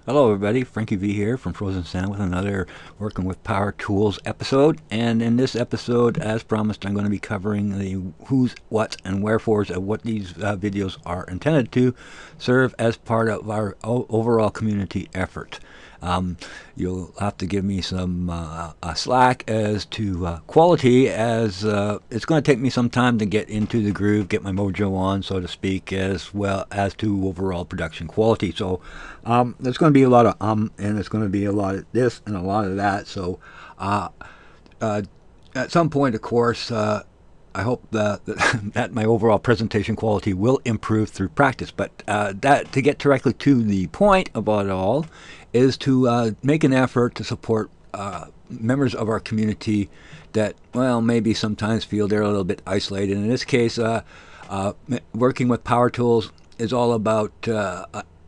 Hello, everybody. Frankie V here from Frozen Sand with another Working with Power Tools episode. And in this episode, as promised, I'm going to be covering the who's, what's, and wherefores of what these videos are intended to serve as part of our overall community effort. You'll have to give me some slack as to quality, as it's going to take me some time to get into the groove, get my mojo on, so to speak, as well as to overall production quality. So there's going to be a lot of and there's going to be a lot of this and a lot of that. So uh, at some point, of course, I hope that my overall presentation quality will improve through practice. But that to get directly to the point about it all is to make an effort to support members of our community that, well, maybe sometimes feel they're a little bit isolated. In this case, working with power tools is all about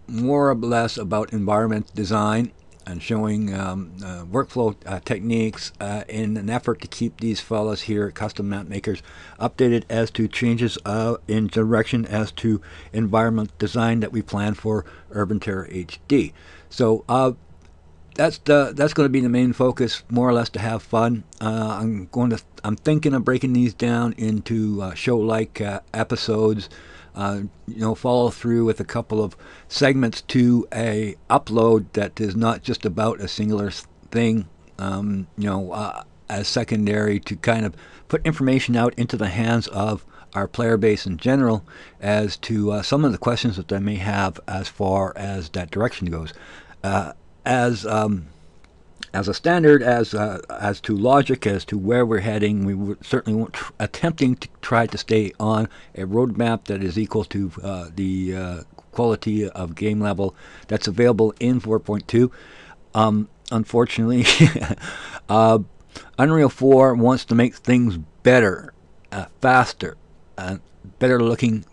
more or less about environment design and showing workflow techniques in an effort to keep these fellas here at Custom Map Makers updated as to changes in direction as to environment design that we plan for Urban Terra HD. So that's going to be the main focus, more or less, to have fun. I'm thinking of breaking these down into show-like episodes. Follow through with a couple of segments to a upload that is not just about a singular thing. As secondary to kind of put information out into the hands of our player base in general as to some of the questions that they may have as far as that direction goes. As as a standard, as to logic, as to where we're heading, we would certainly won't attempting to try to stay on a roadmap that is equal to the quality of game level that's available in 4.2. Unfortunately, Unreal 4 wants to make things better, faster, better looking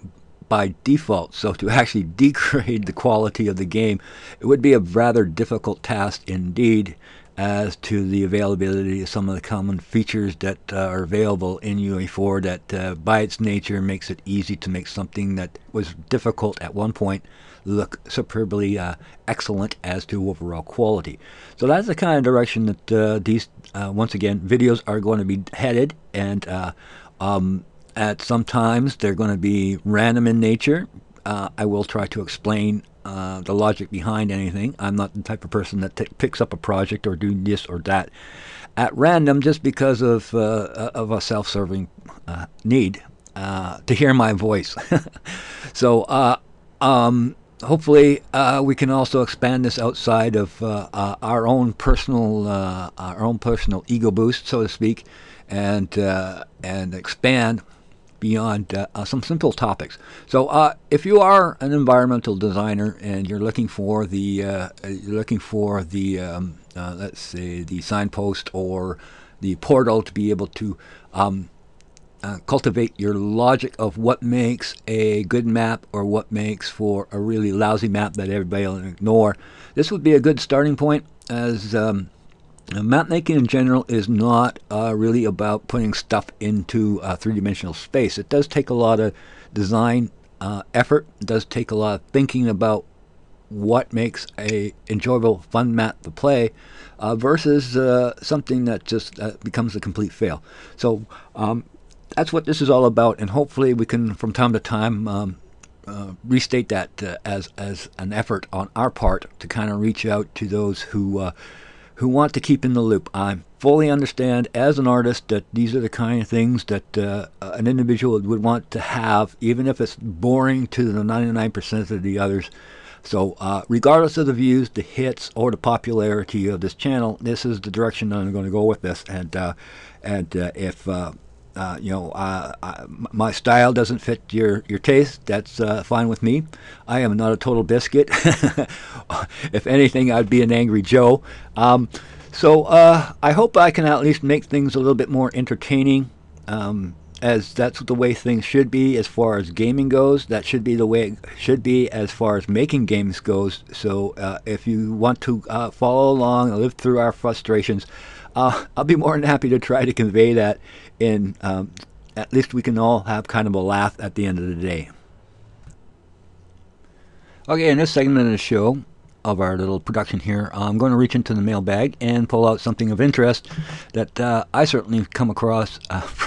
by default. So to actually degrade the quality of the game, it would be a rather difficult task indeed, as to the availability of some of the common features that are available in UE4 that by its nature makes it easy to make something that was difficult at one point look superbly excellent as to overall quality. So that's the kind of direction that these, once again, videos are going to be headed. And at some times they're going to be random in nature. I will try to explain the logic behind anything. I'm not the type of person that picks up a project or do this or that at random just because of a self-serving need to hear my voice. So hopefully we can also expand this outside of our own personal ego boost, so to speak, and expand beyond some simple topics. So if you are an environmental designer and you're looking for the let's say the signpost or the portal to be able to cultivate your logic of what makes a good map or what makes for a really lousy map that everybody will ignore, this would be a good starting point, as map making in general is not really about putting stuff into three-dimensional space. It does take a lot of design effort. It does take a lot of thinking about what makes a enjoyable, fun map to play versus something that just becomes a complete fail. So that's what this is all about, and hopefully we can, from time to time, restate that as an effort on our part to kind of reach out to those who want to keep in the loop. I fully understand as an artist that these are the kind of things that an individual would want to have, even if it's boring to the 99% of the others. So regardless of the views, the hits, or the popularity of this channel, this is the direction I'm going to go with this. And if my style doesn't fit your taste, that's fine with me. I am not a total biscuit. If anything, I'd be an angry Joe. So I hope I can at least make things a little bit more entertaining, as that's the way things should be as far as gaming goes. That should be the way it should be as far as making games goes. So if you want to follow along and live through our frustrations, I'll be more than happy to try to convey that in at least we can all have kind of a laugh at the end of the day. Okay, in this segment of the show, of our little production here, I'm going to reach into the mailbag and pull out something of interest that I certainly come across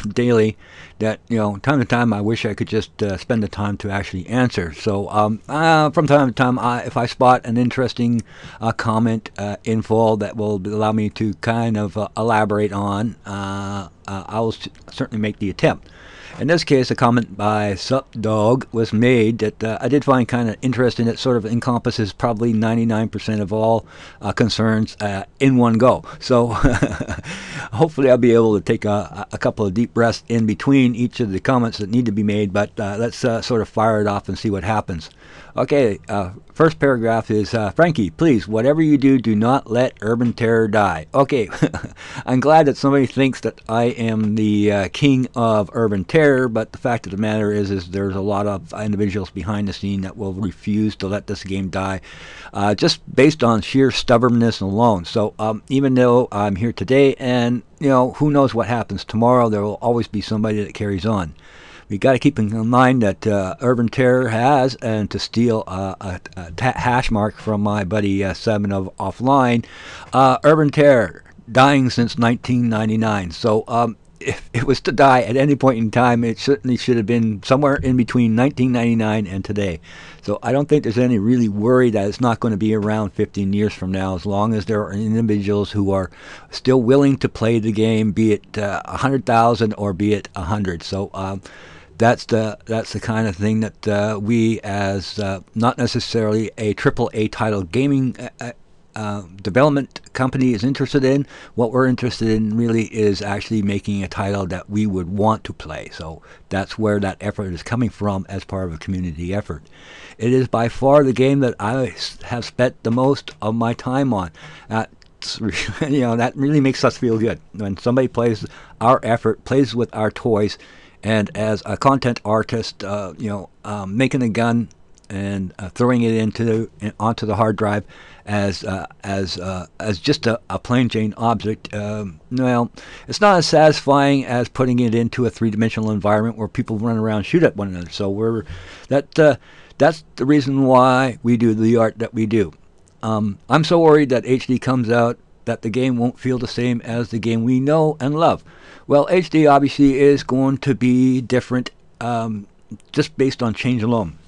daily. That time to time, I wish I could just spend the time to actually answer. So from time to time, if I spot an interesting comment, info that will allow me to kind of elaborate on, I will certainly make the attempt. In this case, a comment by Sup Dog was made that I did find kind of interesting. It sort of encompasses probably 99% of all concerns in one go. So hopefully I'll be able to take a couple of deep breaths in between each of the comments that need to be made, but let's sort of fire it off and see what happens. Okay, first paragraph is, Frankie, please, whatever you do, do not let Urban Terror die. Okay, I'm glad that somebody thinks that I am the king of Urban Terror, but the fact of the matter is there's a lot of individuals behind the scene that will refuse to let this game die, just based on sheer stubbornness alone. So even though I'm here today, and who knows what happens tomorrow, there will always be somebody that carries on. We got to keep in mind that Urban Terror has, and to steal a hash mark from my buddy Seven of Offline, Urban Terror dying since 1999. So if it was to die at any point in time, it certainly should have been somewhere in between 1999 and today. So I don't think there's any really worry that it's not going to be around 15 years from now, as long as there are individuals who are still willing to play the game, be it 100,000 or be it 100. So that's the kind of thing that we, as not necessarily a AAA title gaming development company, is interested in. What we're interested in really is actually making a title that we would want to play. So that's where that effort is coming from, as part of a community effort. It is by far the game that I have spent the most of my time on. That really makes us feel good when somebody plays our effort, plays with our toys. And as a content artist, making a gun and throwing it onto the hard drive as just a plain Jane object, well, it's not as satisfying as putting it into a three-dimensional environment where people run around and shoot at one another. So that's the reason why we do the art that we do. I'm so worried that HD comes out that the game won't feel the same as the game we know and love. Well, HD obviously is going to be different, just based on change alone.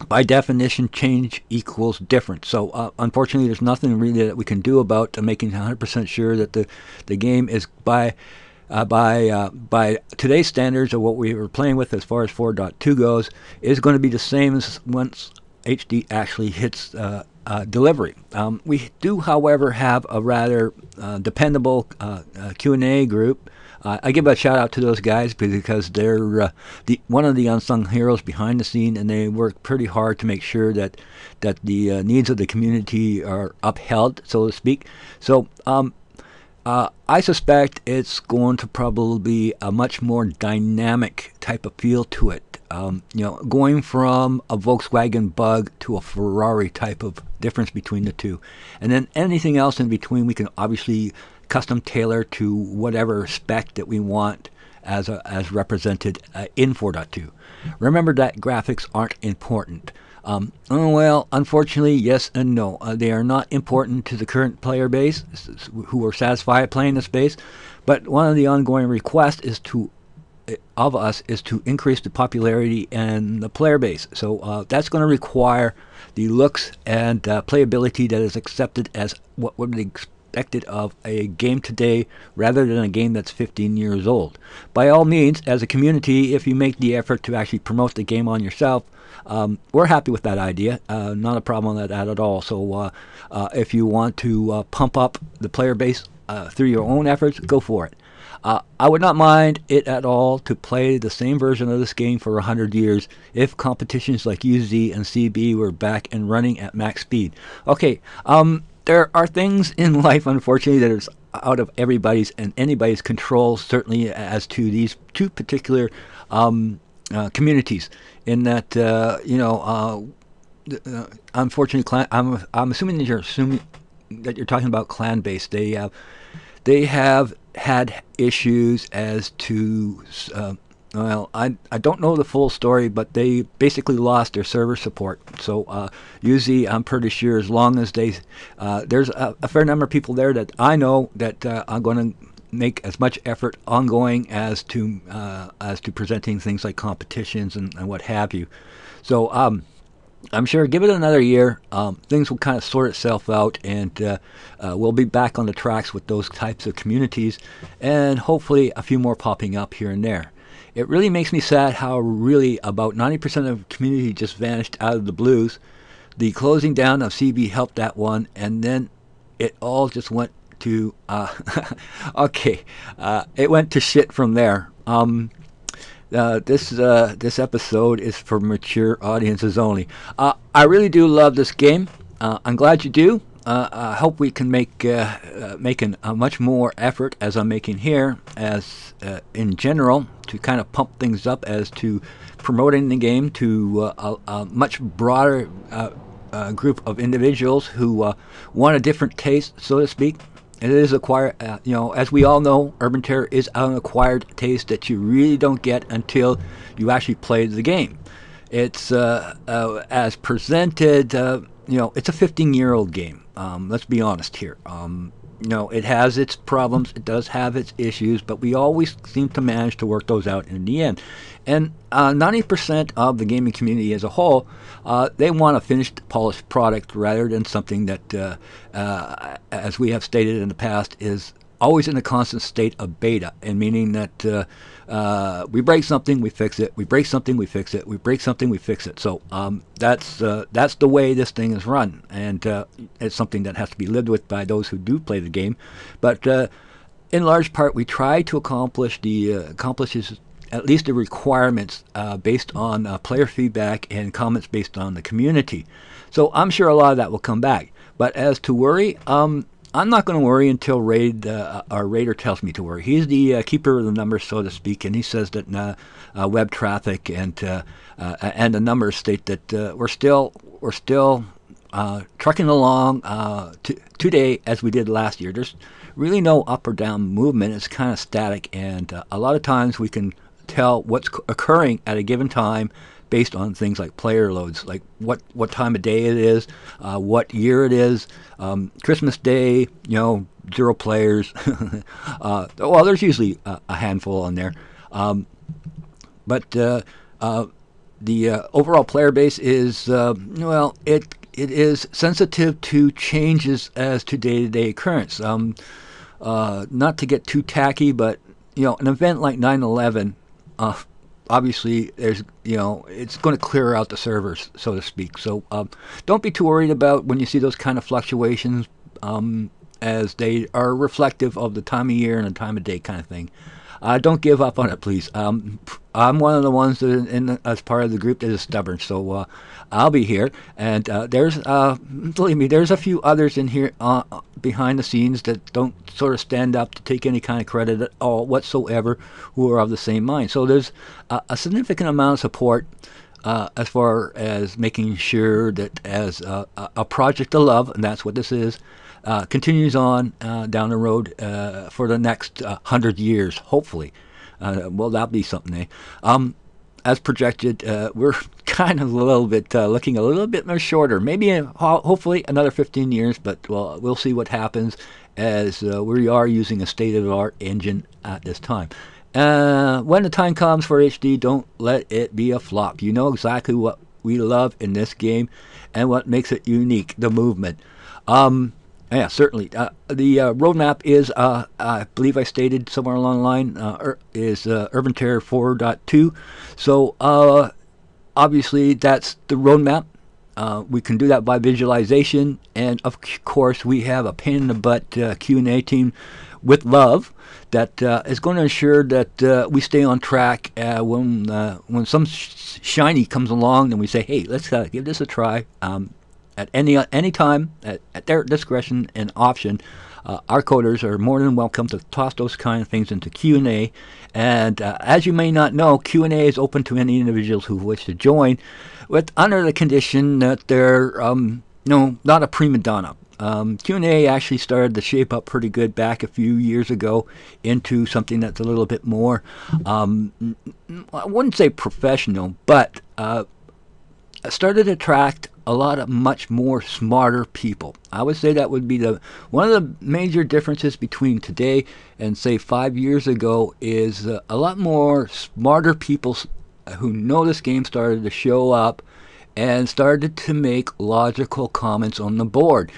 By definition, change equals different. So unfortunately, there's nothing really that we can do about making 100% sure that the game is by today's standards, of what we were playing with as far as 4.2 goes, is going to be the same as once HD actually hits delivery. We do, however, have a rather dependable Q&A group. I give a shout out to those guys because they're one of the unsung heroes behind the scene, and they work pretty hard to make sure that the needs of the community are upheld, so to speak. So I suspect it's going to probably be a much more dynamic type of feel to it. Going from a Volkswagen Bug to a Ferrari type of difference between the two. And then anything else in between we can obviously custom tailor to whatever spec that we want as represented in 4.2. Remember that graphics aren't important. Well, unfortunately, yes and no. They are not important to the current player base who are satisfied playing the space, but one of the ongoing requests of us is to increase the popularity and the player base. So that's going to require the looks and playability that is accepted as what would be expected of a game today, rather than a game that's 15 years old. By all means, as a community, if you make the effort to actually promote the game on yourself, we're happy with that idea. Not a problem with that at all. So if you want to pump up the player base through your own efforts, go for it. I would not mind it at all to play the same version of this game for 100 years if competitions like UZ and CB were back and running at max speed. Okay, there are things in life, unfortunately, that is out of everybody's and anybody's control, certainly as to these two particular communities, in that, unfortunately, I'm assuming that you're talking about clan-based. They have had issues as to Well, I don't know the full story, but they basically lost their server support. So usually, I'm pretty sure as long as there's a fair number of people there that I know that are going to make as much effort ongoing as to presenting things like competitions and what have you. So I'm sure give it another year, things will kind of sort itself out, and we'll be back on the tracks with those types of communities, and hopefully a few more popping up here and there. It really makes me sad how really about 90% of the community just vanished out of the blues. The closing down of CB helped that one, and then it all just went to it went to shit from there. This episode is for mature audiences only. I really do love this game. I'm glad you do. I hope we can make a much more effort as I'm making here, as in general, to kind of pump things up as to promoting the game to a much broader group of individuals who want a different taste, so to speak. It is acquired, as we all know, Urban Terror is an acquired taste that you really don't get until you actually play the game. It's as presented, it's a 15-year-old game. Let's be honest here. It has its problems, it does have its issues, but we always seem to manage to work those out in the end. And 90% of the gaming community as a whole, they want a finished, polished product rather than something that, as we have stated in the past, is always in a constant state of beta, and meaning that we break something, we fix it. We break something, we fix it. We break something, we fix it. So that's the way this thing is run, and it's something that has to be lived with by those who do play the game. But in large part, we try to accomplish at least the requirements based on player feedback and comments based on the community. So I'm sure a lot of that will come back. But as to worry, I'm not going to worry until our Raider tells me to worry. He's the keeper of the numbers, so to speak, and he says that web traffic and the numbers state that we're still trucking along today as we did last year. There's really no up or down movement. It's kind of static, and a lot of times we can tell what's occurring at a given time based on things like player loads, like what time of day it is, what year it is. Christmas Day, 0 players. Well, there's usually a handful on there. But the overall player base is, it is sensitive to changes as to day-to-day occurrence. Not to get too tacky, but an event like 9/11, obviously there's it's going to clear out the servers, so to speak. So don't be too worried about when you see those kind of fluctuations, as they are reflective of the time of year and the time of day kind of thing. Don't give up on it, please. I'm one of the ones that as part of the group that is stubborn, so I'll be here. And believe me, there's a few others in here behind the scenes that don't sort of stand up to take any kind of credit at all whatsoever, who are of the same mind. So there's a significant amount of support as far as making sure that as a project of love, and that's what this is, continues on down the road for the next 100 years, hopefully. Well, that'll be something, eh? As projected, we're kind of a little bit looking a little bit more shorter, maybe hopefully another 15 years, but we'll see what happens as we are using a state-of-the-art engine at this time. When the time comes for HD, don't let it be a flop. You know exactly what we love in this game and what makes it unique, the movement. Yeah, certainly. The roadmap is, I believe I stated somewhere along the line, is Urban Terror 4.2. So obviously that's the roadmap. We can do that by visualization, and of course we have a pain in the butt Q&A team with love that is going to ensure that we stay on track when some shiny comes along, and we say, hey, let's give this a try. At any time, at their discretion and option, our coders are more than welcome to toss those kind of things into Q&A. And as you may not know, Q&A is open to any individuals who wish to join, under the condition that they're not a prima donna. Q&A actually started to shape up pretty good back a few years ago into something that's a little bit more, I wouldn't say professional, but started to attract a lot of much more smarter people. I would say that would be one of the major differences between today and say 5 years ago is a lot more smarter people who know this game started to show up and started to make logical comments on the board.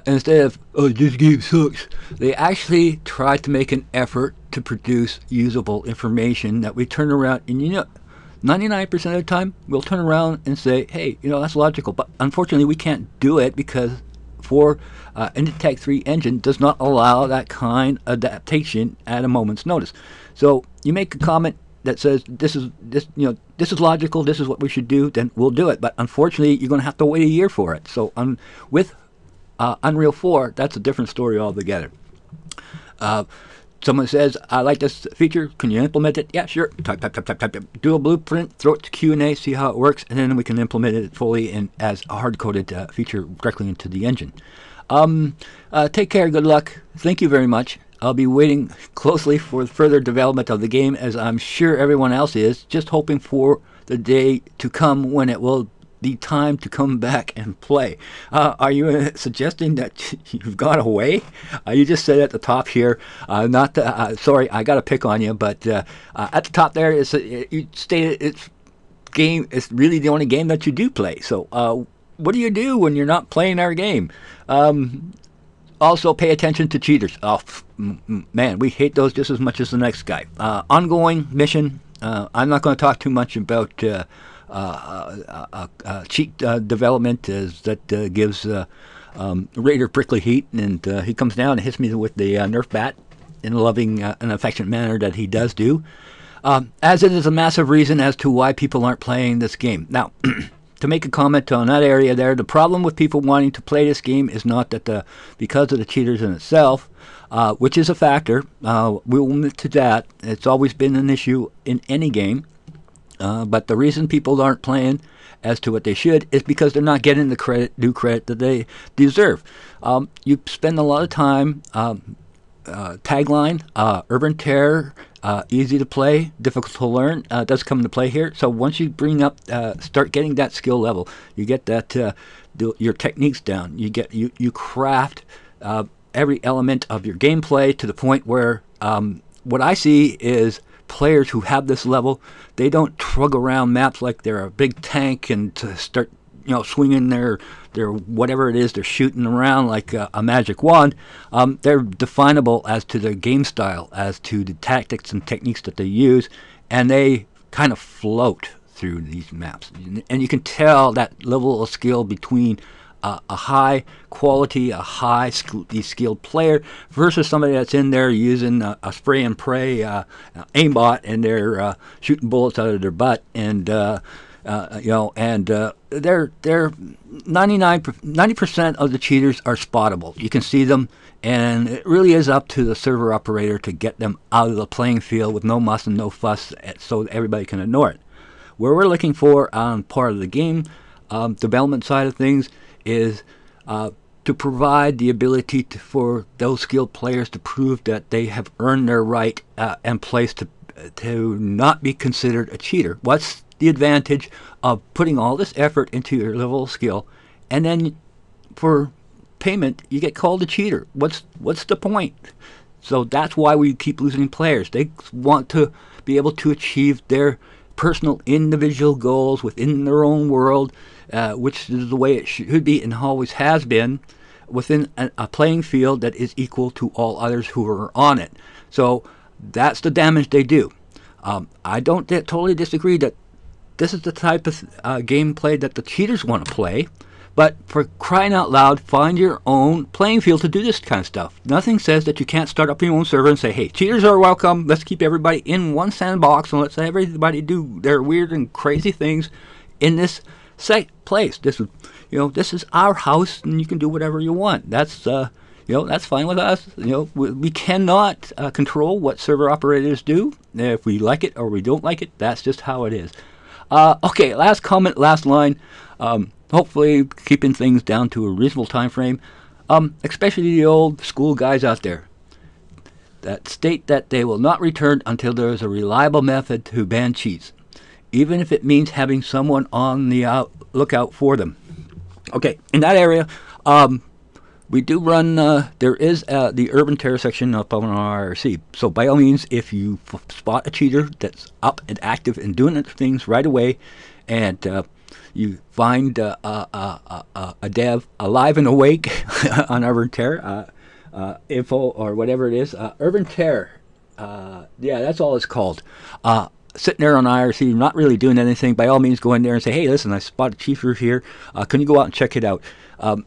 Instead of, oh, this game sucks, they actually tried to make an effort to produce usable information that we turn around and 99% of the time, we'll turn around and say, hey, that's logical. But unfortunately, we can't do it because Inditech 3 engine does not allow that kind of adaptation at a moment's notice. So you make a comment that says this is logical, this is what we should do, then we'll do it. But unfortunately, you're going to have to wait a year for it. So with Unreal 4, that's a different story altogether. Someone says, I like this feature, can you implement it? Yeah, sure. Type. Do a blueprint, throw it to Q&A, see how it works, and then we can implement it fully and as a hard-coded feature directly into the engine. Take care, good luck. Thank you very much. I'll be waiting closely for further development of the game, as I'm sure everyone else is, just hoping for the day to come when it will be time to come back and play. Are you suggesting that you've gone away? You just said at the top here, sorry, I got to pick on you, but at the top there, you stated it's really the only game that you do play. So what do you do when you're not playing our game? Also, pay attention to cheaters. Oh, man, we hate those just as much as the next guy. Ongoing mission. I'm not going to talk too much about cheat development as that gives Raider prickly heat, and he comes down and hits me with the Nerf bat in a loving and affectionate manner that he does do. As it is a massive reason as to why people aren't playing this game. Now, to make a comment on that area there, the problem with people wanting to play this game is not that because of the cheaters in itself, which is a factor. We'll admit to that. It's always been an issue in any game. But the reason people aren't playing as to what they should is because they're not getting the due credit that they deserve. You spend a lot of time, tagline, Urban Terror, easy to play, difficult to learn, does come into play here. So once you start getting that skill level, you get that your techniques down. You craft every element of your gameplay to the point where what I see is players who have this level, they don't trug around maps like they're a big tank and to start swinging their whatever it is they're shooting around like a magic wand. They're definable as to their game style, as to the tactics and techniques that they use, and they kind of float through these maps. And you can tell that level of skill between a high quality, skilled player versus somebody that's in there using a spray and pray aimbot, and they're shooting bullets out of their butt, and they're 90% of the cheaters are spottable. You can see them, and it really is up to the server operator to get them out of the playing field with no muss and no fuss, so everybody can ignore it. Where we're looking for on part of the game development side of things is to provide the ability for those skilled players to prove that they have earned their right and place to not be considered a cheater. What's the advantage of putting all this effort into your level of skill, and then for payment you get called a cheater? What's the point? So that's why we keep losing players. They want to be able to achieve their personal individual goals within their own world, which is the way it should be and always has been, within a playing field that is equal to all others who are on it. So that's the damage they do. I don't totally disagree that this is the type of gameplay that the cheaters want to play, but for crying out loud, find your own playing field to do this kind of stuff. Nothing says that you can't start up your own server and say, hey, cheaters are welcome, let's keep everybody in one sandbox and let's everybody do their weird and crazy things in this place. This is our house, and you can do whatever you want. That's that's fine with us. We cannot control what server operators do. If we like it or we don't like it, that's just how it is. Okay, last comment, last line. Hopefully keeping things down to a reasonable time frame. Especially the old school guys out there that state that they will not return until there is a reliable method to ban cheats, even if it means having someone on the lookout for them. Okay, in that area, we do run, there is the Urban Terror section up on our IRC. So by all means, if you spot a cheater that's up and active and doing things right away, and you find a dev alive and awake on Urban Terror, info or whatever it is, Urban Terror, yeah, that's all it's called. Sitting there on IRC, not really doing anything, by all means go in there and say, hey, listen, I spotted cheater here. Can you go out and check it out?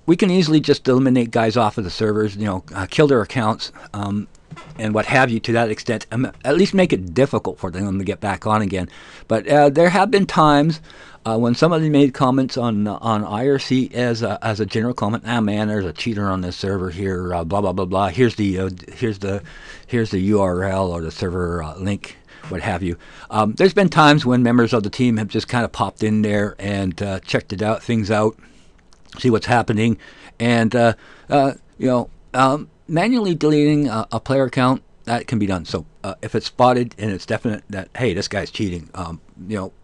We can easily just eliminate guys off of the servers, kill their accounts, and what have you to that extent, at least make it difficult for them to get back on again. But there have been times when somebody made comments on IRC as a general comment, man, there's a cheater on this server here, blah blah blah blah. Here's the URL or the server link, what have you. There's been times when members of the team have just kind of popped in there and checked things out, see what's happening, and manually deleting a player account, that can be done. So if it's spotted and it's definite that, hey, this guy's cheating,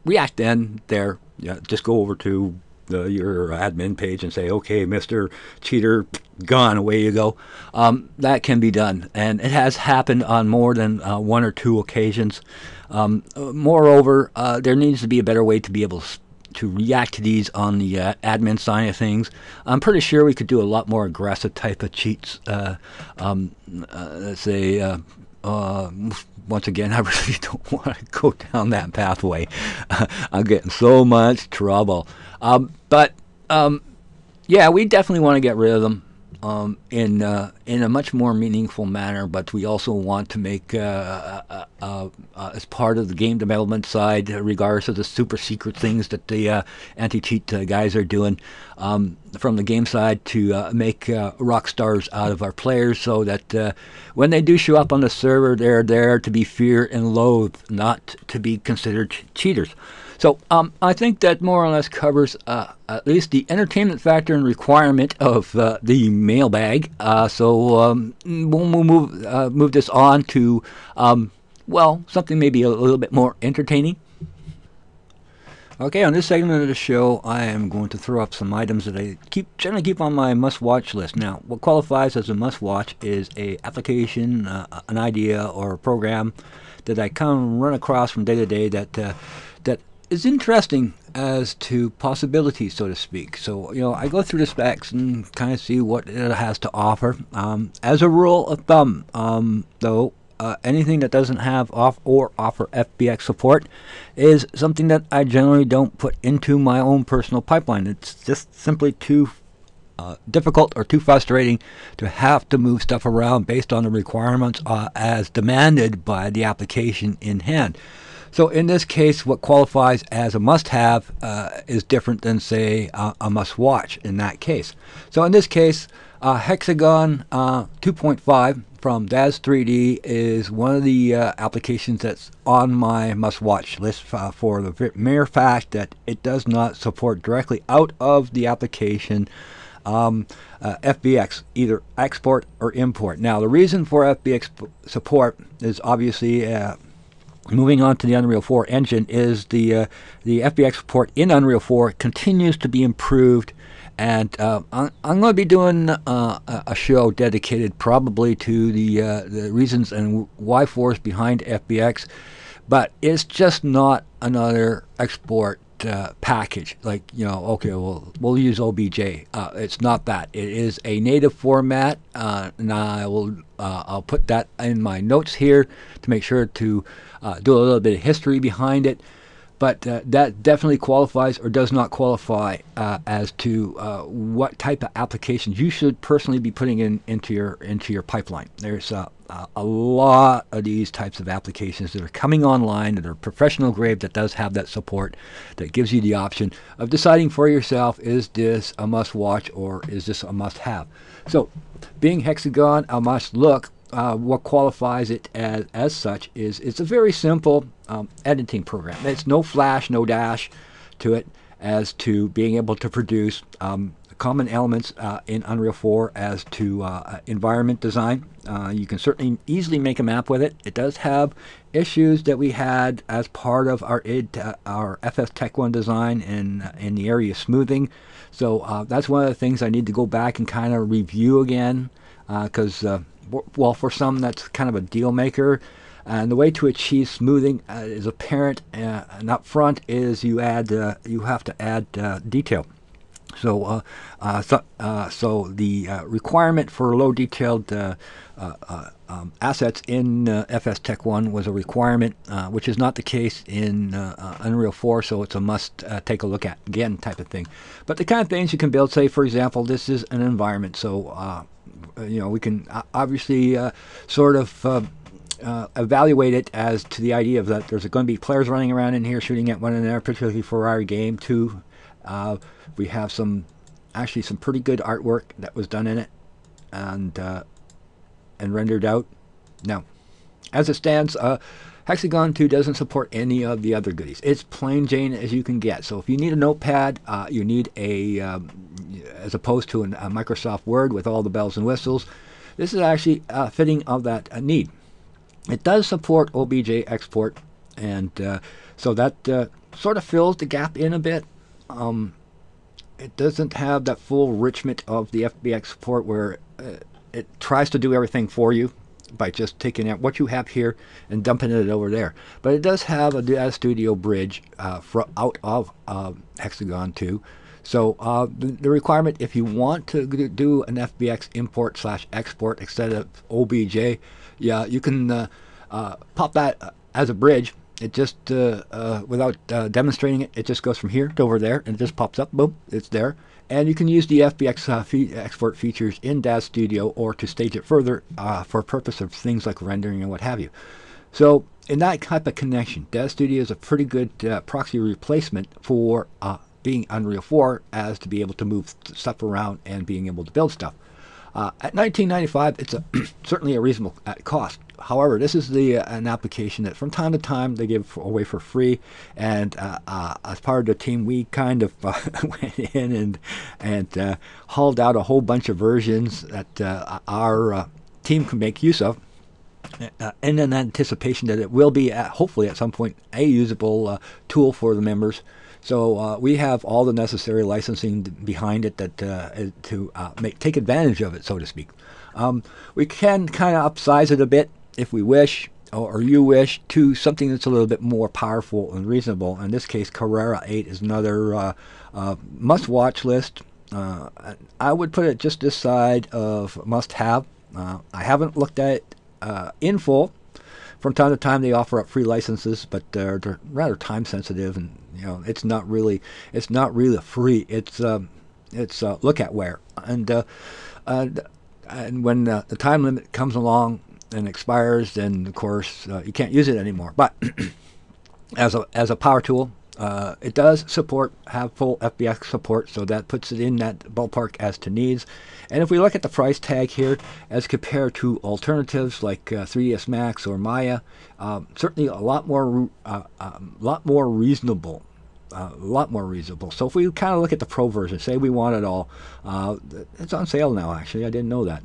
react then there. Just go over to your admin page and say, okay, Mr. Cheater, gone, away you go. That can be done, and it has happened on more than one or two occasions. Moreover, there needs to be a better way to be able to react to these on the admin side of things. I'm pretty sure we could do a lot more aggressive type of cheats. Let's say, once again, I really don't want to go down that pathway. I'm getting so much trouble. But yeah, we definitely want to get rid of them in a much more meaningful manner. But we also want to make, as part of the game development side, regardless of the super secret things that the anti-cheat guys are doing, from the game side, to make rock stars out of our players, so that when they do show up on the server, they're there to be feared and loathed, not to be considered cheaters. So I think that more or less covers at least the entertainment factor and requirement of the mailbag. So we'll move this on to, something maybe a little bit more entertaining. Okay, on this segment of the show, I am going to throw up some items that I generally keep on my must-watch list. Now, what qualifies as a must-watch is a application, an idea, or a program that I kind of run across from day to day that is interesting as to possibilities, so to speak. So, I go through the specs and kind of see what it has to offer. As a rule of thumb, though, anything that doesn't have offer FBX support is something that I generally don't put into my own personal pipeline. It's just simply too difficult or too frustrating to have to move stuff around based on the requirements as demanded by the application in hand. So in this case, what qualifies as a must-have is different than, say, a must-watch in that case. So in this case, Hexagon 2.5 from Daz3D is one of the applications that's on my must-watch list for the mere fact that it does not support directly out of the application FBX, either export or import. Now, the reason for FBX support is obviously moving on to the Unreal 4 engine, is the FBX support in Unreal 4 continues to be improved, and I'm going to be doing a show dedicated probably to the reasons and why force behind FBX, but it's just not another export package like, okay, we'll use OBJ. It's not that. It is a native format, and I'll put that in my notes here to make sure to do a little bit of history behind it. But that definitely qualifies or does not qualify as to what type of applications you should personally be putting into your pipeline. There's a lot of these types of applications that are coming online that are professional grade, that does have that support, that gives you the option of deciding for yourself, is this a must-watch or is this a must-have? So, being Hexagon a must-look, what qualifies it as such is it's a very simple editing program. It's no flash, no dash to it as to being able to produce common elements in Unreal 4 as to environment design. You can certainly easily make a map with it. It does have issues that we had as part of our FS Tech 1 design in the area of smoothing. So that's one of the things I need to go back and kind of review again, because well, for some that's kind of a deal maker. And the way to achieve smoothing is apparent and up front is you have to add detail. So so the requirement for low detailed assets in FS Tech 1 was a requirement, which is not the case in Unreal 4, so it's a must take a look at again type of thing. But the kind of things you can build, say for example, this is an environment, so we can obviously sort of evaluate it as to the idea of that there's going to be players running around in here shooting at one another, particularly for our game too. We have actually some pretty good artwork that was done in it and rendered out. Now, as it stands, Hexagon 2 doesn't support any of the other goodies. It's plain Jane as you can get. So if you need a notepad, you need as opposed to a Microsoft Word with all the bells and whistles, this is actually fitting of that need. It does support OBJ export, and so that sort of fills the gap in a bit. It doesn't have that full enrichment of the FBX support where it tries to do everything for you by just taking out what you have here and dumping it over there. But it does have a Daz Studio bridge out of Hexagon 2. So the requirement, if you want to do an FBX import/export instead of OBJ, yeah, you can pop that as a bridge. It just, without demonstrating it, it just goes from here to over there, and it just pops up, boom, it's there. And you can use the FBX export features in Daz Studio or to stage it further for purpose of things like rendering and what have you. So in that type of connection, Daz Studio is a pretty good proxy replacement for being Unreal 4 as to be able to move stuff around and being able to build stuff. At $19.95, it's certainly a reasonable cost. However, this is an application that from time to time they give away for free, and as part of the team, we kind of went in and hauled out a whole bunch of versions that our team can make use of, in an anticipation that it will be, hopefully at some point, a usable tool for the members. So we have all the necessary licensing behind it that to take advantage of it, so to speak. We can kind of upsize it a bit if we wish, or you wish, to something that's a little bit more powerful and reasonable. In this case, Carrera 8 is another must-watch list. I would put it just this side of must-have. I haven't looked at it in full. From time to time, they offer up free licenses, but they're rather time-sensitive, and it's not really free. It's look-at-ware, and when the time limit comes along and expires, then of course you can't use it anymore. But as a power tool, it does have full FBX support, so that puts it in that ballpark as to needs. And if we look at the price tag here as compared to alternatives like 3ds Max or Maya, certainly a lot more reasonable. So if we kind of look at the Pro version, say we want it all, it's on sale now. Actually, I didn't know that.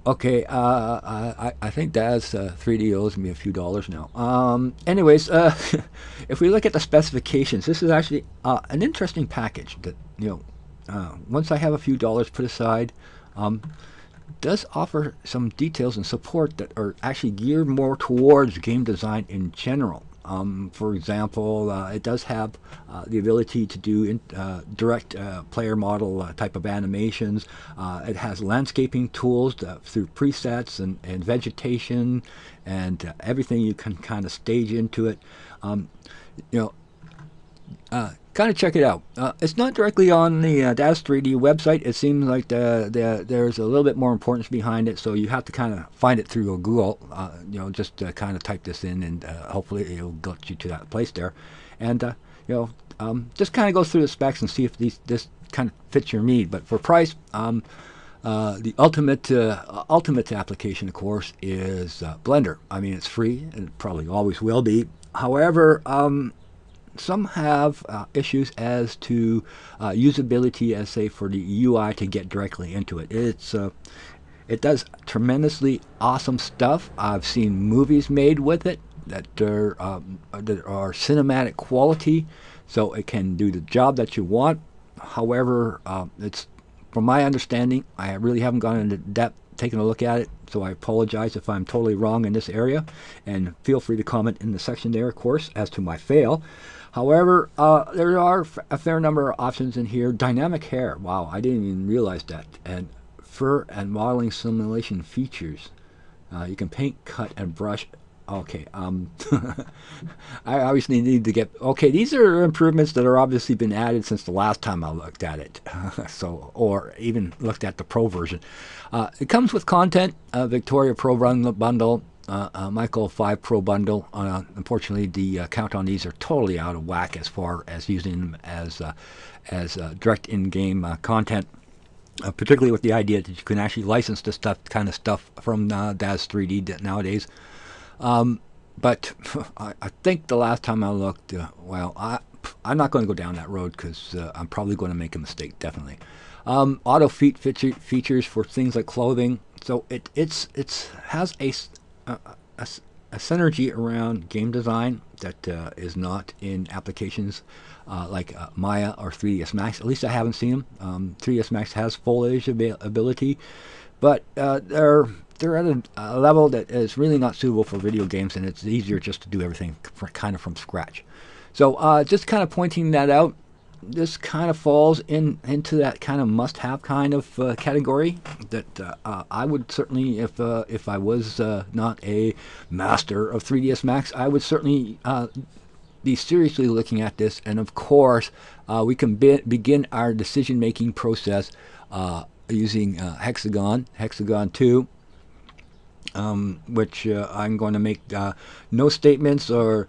Okay, I think Daz 3D owes me a few dollars now. Anyways, if we look at the specifications, this is actually an interesting package that, once I have a few dollars put aside, does offer some details and support that are actually geared more towards game design in general. For example, it does have the ability to do direct player model type of animations. It has landscaping tools through presets and vegetation and everything you can kind of stage into it. Kind of check it out. It's not directly on the Daz 3D website. It seems like there's a little bit more importance behind it, so you have to kind of find it through Google. Just kind of type this in, and hopefully it'll get you to that place there. And just kind of go through the specs and see if this kind of fits your need. But for price, the ultimate application, of course, is Blender. I mean, it's free, and it probably always will be. However, some have issues as to usability, as say for the UI to get directly into it. It does tremendously awesome stuff. I've seen movies made with it that are cinematic quality, so it can do the job that you want. However, it's from my understanding, I really haven't gone into depth taking a look at it, so I apologize if I'm totally wrong in this area, and feel free to comment in the section there, of course, as to my fail. However, there are a fair number of options in here. Dynamic hair, wow, I didn't even realize that. And fur and modeling simulation features. You can paint, cut, and brush. Okay, I obviously need to get, okay, these are improvements that are obviously been added since the last time I looked at it, so, or even looked at the Pro version. It comes with content, Victoria Pro bundle, Michael 5 Pro bundle. Unfortunately, the count on these are totally out of whack as far as using them as direct in-game content. Particularly with the idea that you can actually license this kind of stuff from DAZ 3D nowadays. But I think the last time I looked, I'm not going to go down that road because I'm probably going to make a mistake, definitely. Auto feet features for things like clothing. So it has a synergy around game design that is not in applications like Maya or 3ds Max. At least I haven't seen them. 3ds Max has full edge ability, but they're at a level that is really not suitable for video games, and it's easier just to do everything kind of from scratch. So just kind of pointing that out. This kind of falls into that kind of must-have kind of category that I would certainly, if I was not a master of 3ds Max, I would certainly be seriously looking at this. And of course, we can begin our decision-making process using Hexagon 2. Which I'm going to make no statements or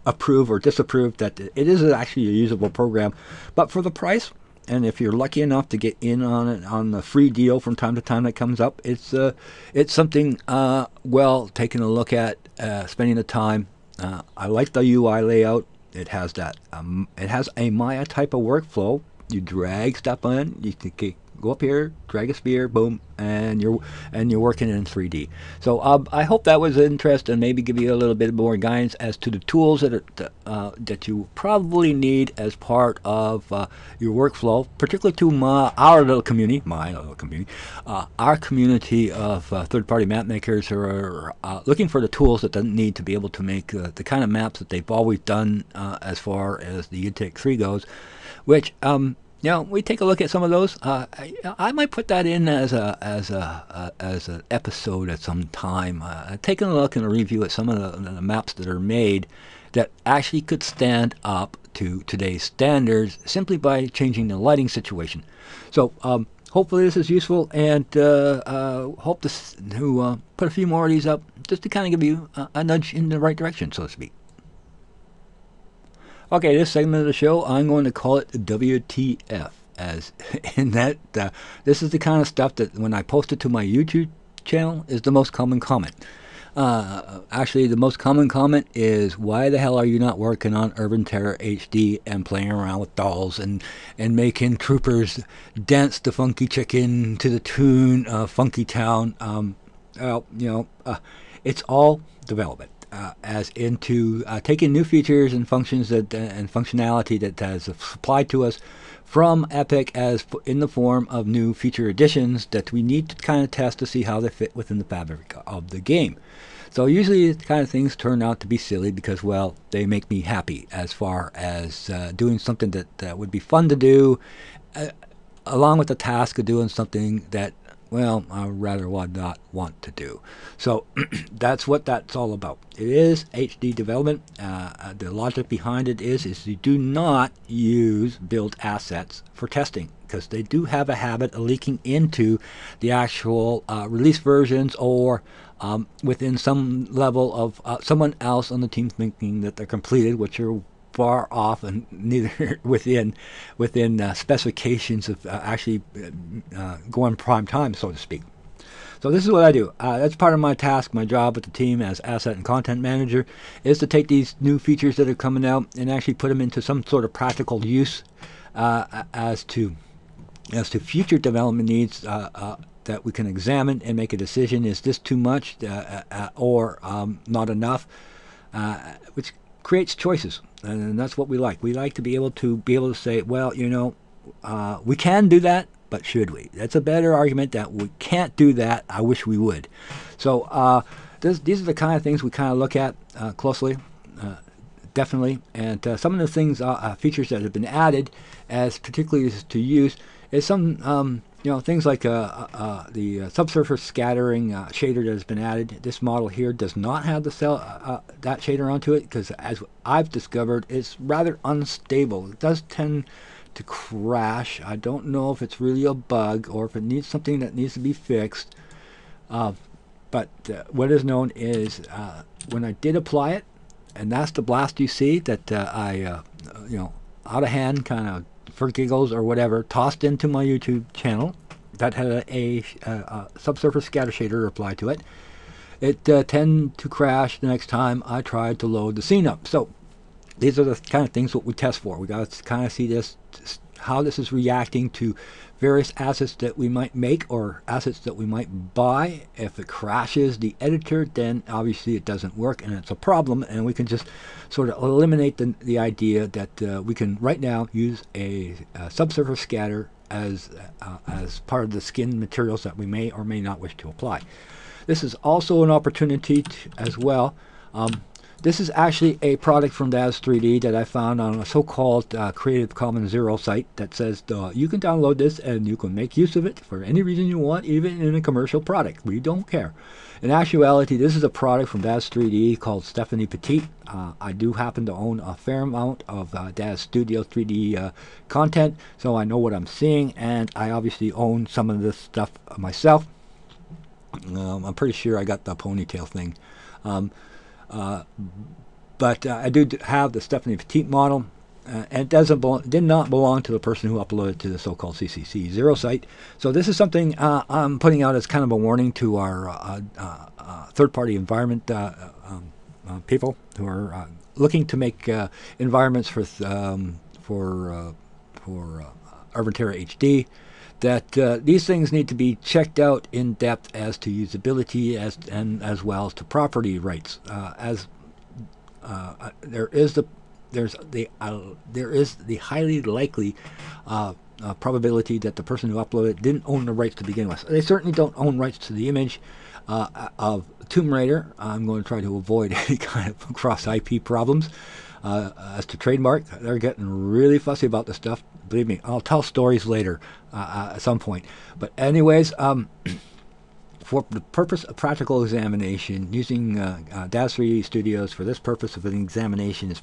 approve or disapprove that it is actually a usable program, but for the price, and if you're lucky enough to get in on it on the free deal from time to time that comes up, it's something well taking a look at, spending the time. I like the UI layout. It has that. It has a Maya type of workflow. You drag stuff in. You can go up here, drag a sphere, boom, and you're working in 3D. So I hope that was of interest, and maybe give you a little bit more guidance as to the tools that you probably need as part of your workflow, particularly to our little community, our community of third-party map makers who are looking for the tools that they need to be able to make the kind of maps that they've always done as far as the Unitech 3 goes, which we take a look at some of those. I might put that in as an episode at some time. Taking a look and a review at some of the maps that are made that actually could stand up to today's standards simply by changing the lighting situation. So hopefully this is useful, and hope to put a few more of these up just to kind of give you a nudge in the right direction, so to speak. Okay, this segment of the show, I'm going to call it WTF, as in that this is the kind of stuff that when I post it to my YouTube channel is the most common comment. Actually, the most common comment is, why the hell are you not working on Urban Terror HD and playing around with dolls and making troopers dance the Funky Chicken to the tune of Funky Town? It's all development. As into taking new features and functions and functionality that has supplied to us from Epic as in the form of new feature additions that we need to kind of test to see how they fit within the fabric of the game. So usually the kind of things turn out to be silly because, well, they make me happy as far as doing something that would be fun to do, along with the task of doing something that, well, I rather would not want to do. So that's what that's all about. It is HD development. The logic behind it is you do not use build assets for testing, because they do have a habit of leaking into the actual release versions, or within some level of someone else on the team thinking that they're completed, which are far off and neither within specifications of actually going prime time, so to speak. So this is what I do. That's part of my task, my job with the team as asset and content manager, is to take these new features that are coming out and actually put them into some sort of practical use as to future development needs that we can examine and make a decision. Is this too much or not enough? Which creates choices, and that's what we like. We like to be able to say, well, we can do that, but should we? That's a better argument that we can't do that. I wish we would. So these are the kind of things we kind of look at closely, definitely. And some of the things, features that have been added, as particularly to use, is some things like the subsurface scattering shader that has been added. This model here does not have that shader onto it because, as I've discovered, it's rather unstable. It does tend to crash. I don't know if it's really a bug or if it needs something that needs to be fixed. But what is known is when I did apply it, and that's the blast you see that I, out of hand, kind of for giggles or whatever, tossed into my YouTube channel that had a subsurface scatter shader applied to it. It tended to crash the next time I tried to load the scene up. So these are the kind of things what we test for. We got to kind of see how this is reacting to various assets that we might make or assets that we might buy. If it crashes the editor, then obviously it doesn't work and it's a problem, and we can just sort of eliminate the idea that we can right now use a subsurface scatter as part of the skin materials that we may or may not wish to apply. This is also an opportunity as well. This is actually a product from Daz3D that I found on a so-called Creative Commons Zero site that says you can download this and you can make use of it for any reason you want, even in a commercial product. We don't care. In actuality, this is a product from Daz3D called Stephanie Petit. I do happen to own a fair amount of Daz Studio 3D content, so I know what I'm seeing, and I obviously own some of this stuff myself. I'm pretty sure I got the ponytail thing. But I do have the Stephanie Petit model, and it did not belong to the person who uploaded to the so-called CCC Zero site. So this is something I'm putting out as kind of a warning to our third-party environment people who are looking to make environments for Arvantera HD. That these things need to be checked out in depth as to usability as well as to property rights. There is the highly likely probability that the person who uploaded didn't own the rights to begin with. They certainly don't own rights to the image of Tomb Raider. I'm going to try to avoid any kind of cross IP problems. As to trademark, they're getting really fussy about this stuff. Believe me, I'll tell stories later at some point. But anyways, for the purpose of practical examination, using Daz3D Studios for this purpose of an examination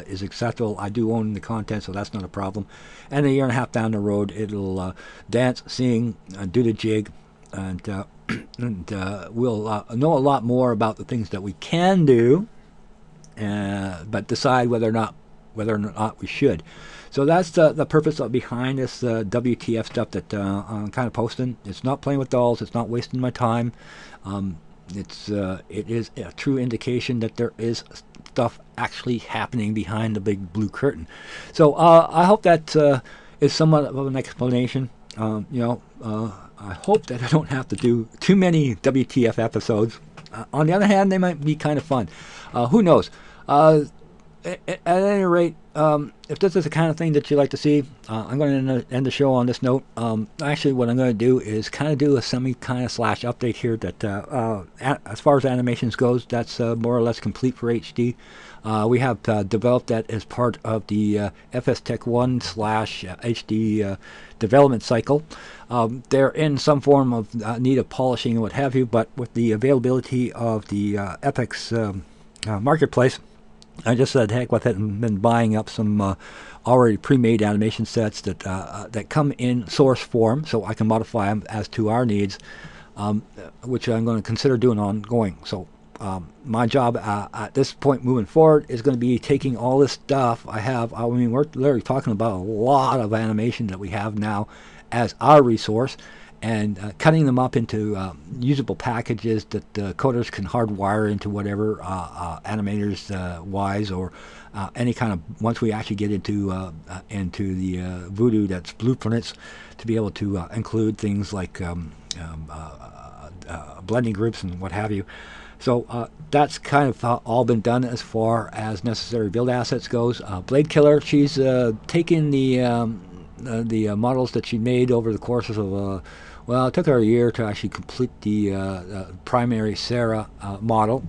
is acceptable. I do own the content, so that's not a problem. And a year and a half down the road, it'll dance, sing, do the jig, and we'll know a lot more about the things that we can do. But decide whether or not we should. So that's the purpose behind this WTF stuff that I'm kind of posting. It's not playing with dolls. It's not wasting my time. It is a true indication that there is stuff actually happening behind the big blue curtain. So I hope that is somewhat of an explanation. I hope that I don't have to do too many WTF episodes. On the other hand, they might be kind of fun. Who knows? At any rate, if this is the kind of thing that you like to see, I'm going to end the show on this note. Actually, what I'm going to do is kind of do a semi-slash update here that, as far as animations goes, that's more or less complete for HD. We have developed that as part of the FS Tech 1 / HD development cycle. They're in some form of need of polishing and what have you, but with the availability of the Epix marketplace, I just said heck with it and been buying up some already pre-made animation sets that come in source form, so I can modify them as to our needs, which I'm going to consider doing ongoing. So my job at this point moving forward is going to be taking all this stuff I have. I mean, we're literally talking about a lot of animation that we have now as our resource, and cutting them up into usable packages that coders can hardwire into whatever animators wise or any kind of, once we actually get into the Voodoo that's blueprints, to be able to include things like blending groups and what have you. So that's kind of all been done as far as necessary build assets goes. Blade Killer, she's taken the models that she made over the courses of well, it took her a year to actually complete the primary Sarah model.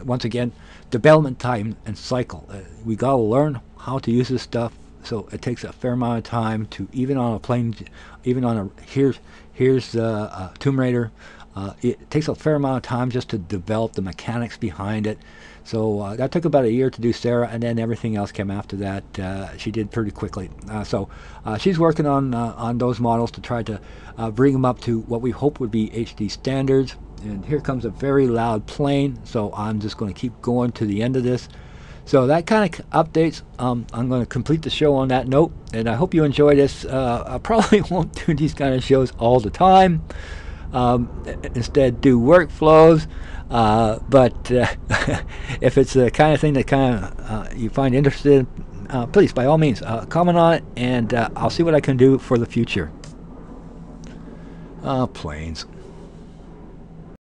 Once again, development time and cycle. We got to learn how to use this stuff, so it takes a fair amount of time to, even on a plain, even on a, here's Tomb Raider, it takes a fair amount of time just to develop the mechanics behind it. So that took about a year to do Sarah, and then everything else came after that. She did pretty quickly. So she's working on those models to try to bring them up to what we hope would be HD standards. And here comes a very loud plane, so I'm just going to keep going to the end of this. So that kind of updates. I'm going to complete the show on that note, and I hope you enjoy this. I probably won't do these kind of shows all the time. Instead do workflows, but if it's the kind of thing that kind of you find interested, please by all means comment on it, and I'll see what I can do for the future. Planes.